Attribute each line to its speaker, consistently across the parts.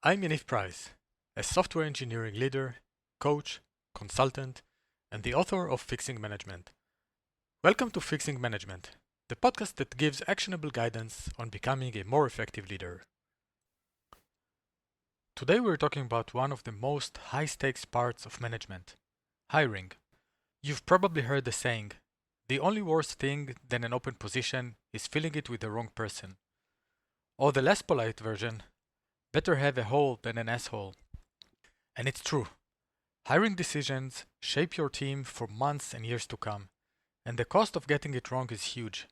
Speaker 1: I'm Yaniv Price, a software engineering leader, coach, consultant, and the author of Fixing Management. Welcome to Fixing Management, the podcast that gives actionable guidance on becoming a more effective leader. Today we're talking about one of the most high-stakes parts of management, hiring. You've probably heard the saying, the only worse thing than an open position is filling it with the wrong person. Or the less polite version, better have a hole than an asshole. And it's true. Hiring decisions shape your team for months and years to come, and the cost of getting it wrong is huge.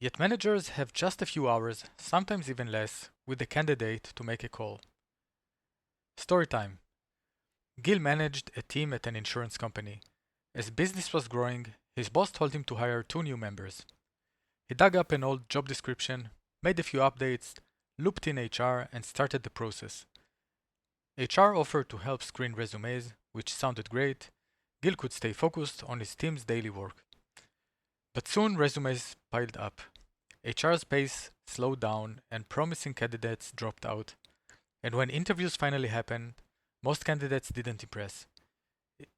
Speaker 1: Yet managers have just a few hours, sometimes even less, with the candidate to make a call. Story time. Gil managed a team at an insurance company. As business was growing, his boss told him to hire 2 new members. He dug up an old job description, made a few updates, looped in HR, and started the process. HR offered to help screen resumes, which sounded great. Gil could stay focused on his team's daily work. But soon resumes piled up. HR's pace slowed down and promising candidates dropped out. And when interviews finally happened, most candidates didn't impress.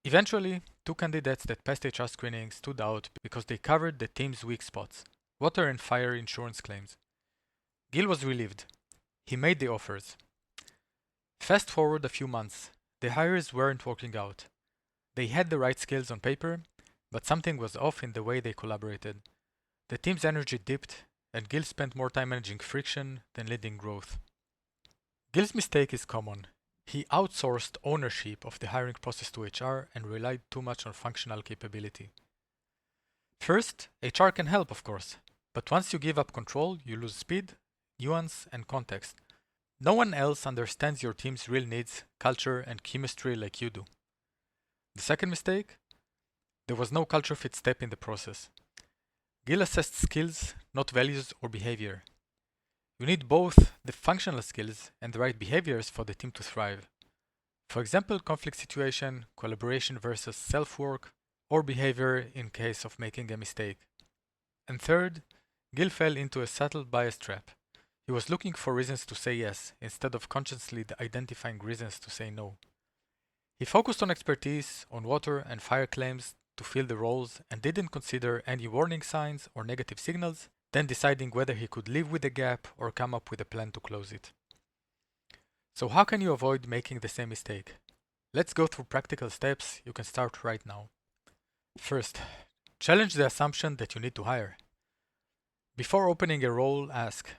Speaker 1: Eventually, 2 candidates that passed HR screening stood out because they covered the team's weak spots: water and fire insurance claims. Gil was relieved. He made the offers. Fast forward a few months, the hires weren't working out. They had the right skills on paper, but something was off in the way they collaborated. The team's energy dipped, and Gil spent more time managing friction than leading growth. Gil's mistake is common. He outsourced ownership of the hiring process to HR and relied too much on functional capability. First, HR can help, of course, but once you give up control, you lose speed, nuance, and context. No one else understands your team's real needs, culture, and chemistry like you do. The second mistake? There was no culture fit step in the process. Gil assessed skills, not values or behavior. You need both the functional skills and the right behaviors for the team to thrive. For example, conflict situation, collaboration versus self-work, or behavior in case of making a mistake. And third, Gil fell into a subtle bias trap. He was looking for reasons to say yes, instead of consciously identifying reasons to say no. He focused on expertise, on water and fire claims to fill the roles, and didn't consider any warning signs or negative signals, then deciding whether he could live with the gap or come up with a plan to close it. So how can you avoid making the same mistake? Let's go through practical steps you can start right now. First, challenge the assumption that you need to hire. Before opening a role, ask,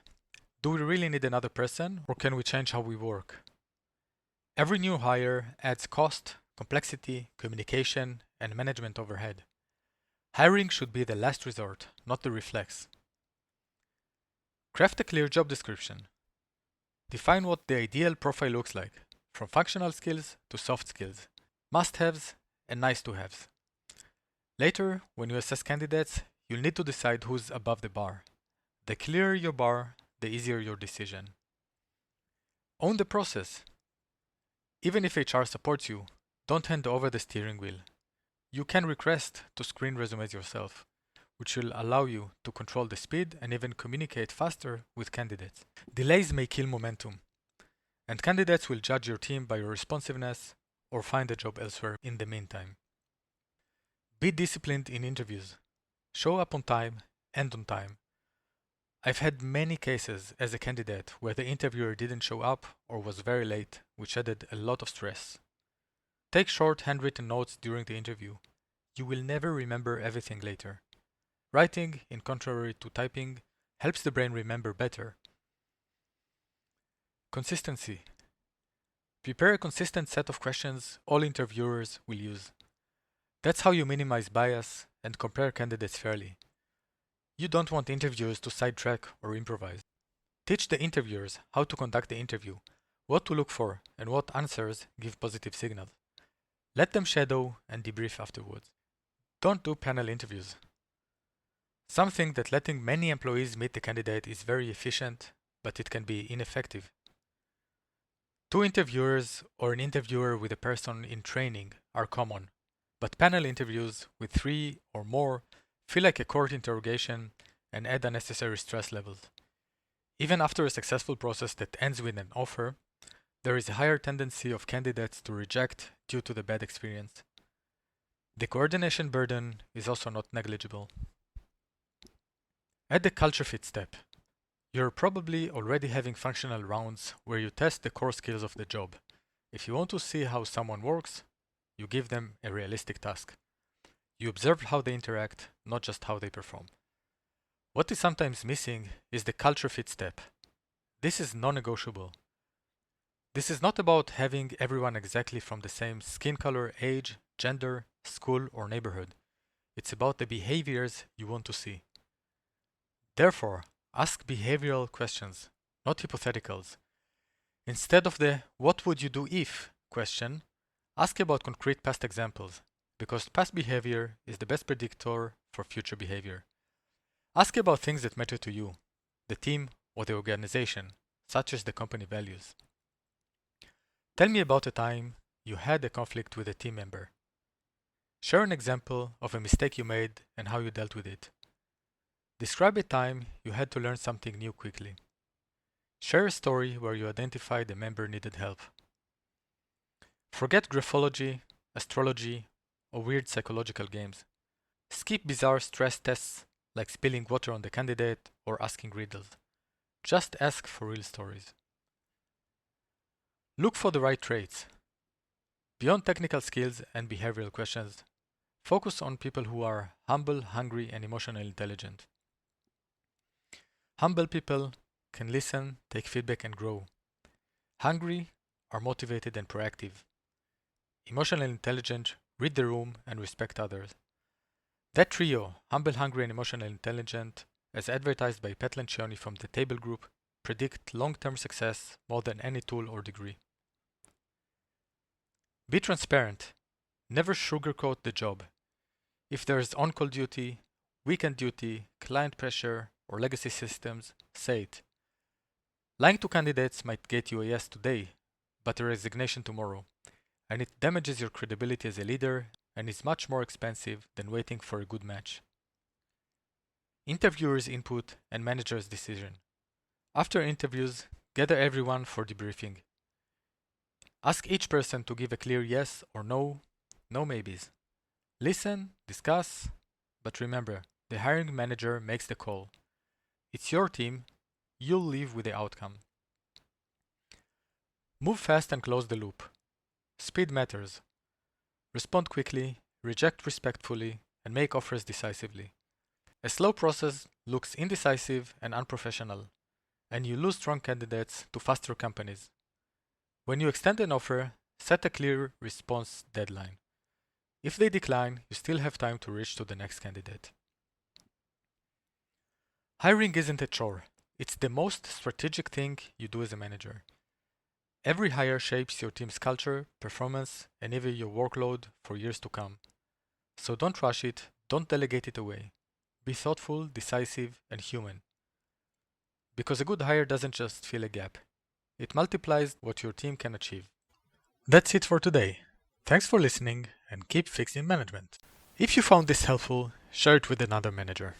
Speaker 1: do we really need another person, or can we change how we work? Every new hire adds cost, complexity, communication, and management overhead. Hiring should be the last resort, not the reflex. Craft a clear job description. Define what the ideal profile looks like, from functional skills to soft skills, must-haves and nice-to-haves. Later, when you assess candidates, you'll need to decide who's above the bar. The clearer your bar, the easier your decision. Own the process. Even if HR supports you, don't hand over the steering wheel. You can request to screen resumes yourself, which will allow you to control the speed and even communicate faster with candidates. Delays may kill momentum, and candidates will judge your team by your responsiveness or find a job elsewhere in the meantime. Be disciplined in interviews. Show up on time and on time. I've had many cases as a candidate where the interviewer didn't show up or was very late, which added a lot of stress. Take short handwritten notes during the interview. You will never remember everything later. Writing, in contrary to typing, helps the brain remember better. Consistency. Prepare a consistent set of questions all interviewers will use. That's how you minimize bias and compare candidates fairly. You don't want interviewers to sidetrack or improvise. Teach the interviewers how to conduct the interview, what to look for, and what answers give positive signals. Let them shadow and debrief afterwards. Don't do panel interviews. Some think that letting many employees meet the candidate is very efficient, but it can be ineffective. 2 interviewers or an interviewer with a person in training are common, but panel interviews with 3 or more feel like a court interrogation and add unnecessary stress levels. Even after a successful process that ends with an offer, there is a higher tendency of candidates to reject due to the bad experience. The coordination burden is also not negligible. At the culture fit step, you're probably already having functional rounds where you test the core skills of the job. If you want to see how someone works, you give them a realistic task. You observe how they interact, not just how they perform. What is sometimes missing is the culture fit step. This is non-negotiable. This is not about having everyone exactly from the same skin color, age, gender, school, or neighborhood. It's about the behaviors you want to see. Therefore, ask behavioral questions, not hypotheticals. Instead of the "what would you do if" question, ask about concrete past examples, because past behavior is the best predictor for future behavior. Ask about things that matter to you, the team, or the organization, such as the company values. Tell me about a time you had a conflict with a team member. Share an example of a mistake you made and how you dealt with it. Describe a time you had to learn something new quickly. Share a story where you identified a member needed help. Forget graphology, astrology, or weird psychological games. Skip bizarre stress tests like spilling water on the candidate or asking riddles. Just ask for real stories. Look for the right traits. Beyond technical skills and behavioral questions, focus on people who are humble, hungry, and emotionally intelligent. Humble people can listen, take feedback, and grow. Hungry are motivated and proactive. Emotionally intelligent read the room and respect others. That trio, humble, hungry, and emotionally intelligent, as advertised by Pat Lencioni from the Table Group, predict long-term success more than any tool or degree. Be transparent. Never sugarcoat the job. If there is on-call duty, weekend duty, client pressure, or legacy systems, say it. Lying to candidates might get you a yes today, but a resignation tomorrow, and it damages your credibility as a leader and is much more expensive than waiting for a good match. Interviewers' input and managers' decision. After interviews, gather everyone for debriefing. Ask each person to give a clear yes or no, no maybes. Listen, discuss, but remember, the hiring manager makes the call. It's your team, you'll live with the outcome. Move fast and close the loop. Speed matters. Respond quickly, reject respectfully, and make offers decisively. A slow process looks indecisive and unprofessional, and you lose strong candidates to faster companies. When you extend an offer, set a clear response deadline. If they decline, you still have time to reach to the next candidate. Hiring isn't a chore. It's the most strategic thing you do as a manager. Every hire shapes your team's culture, performance, and even your workload for years to come. So don't rush it, don't delegate it away. Be thoughtful, decisive, and human. Because a good hire doesn't just fill a gap, it multiplies what your team can achieve. That's it for today. Thanks for listening and keep fixing management. If you found this helpful, share it with another manager.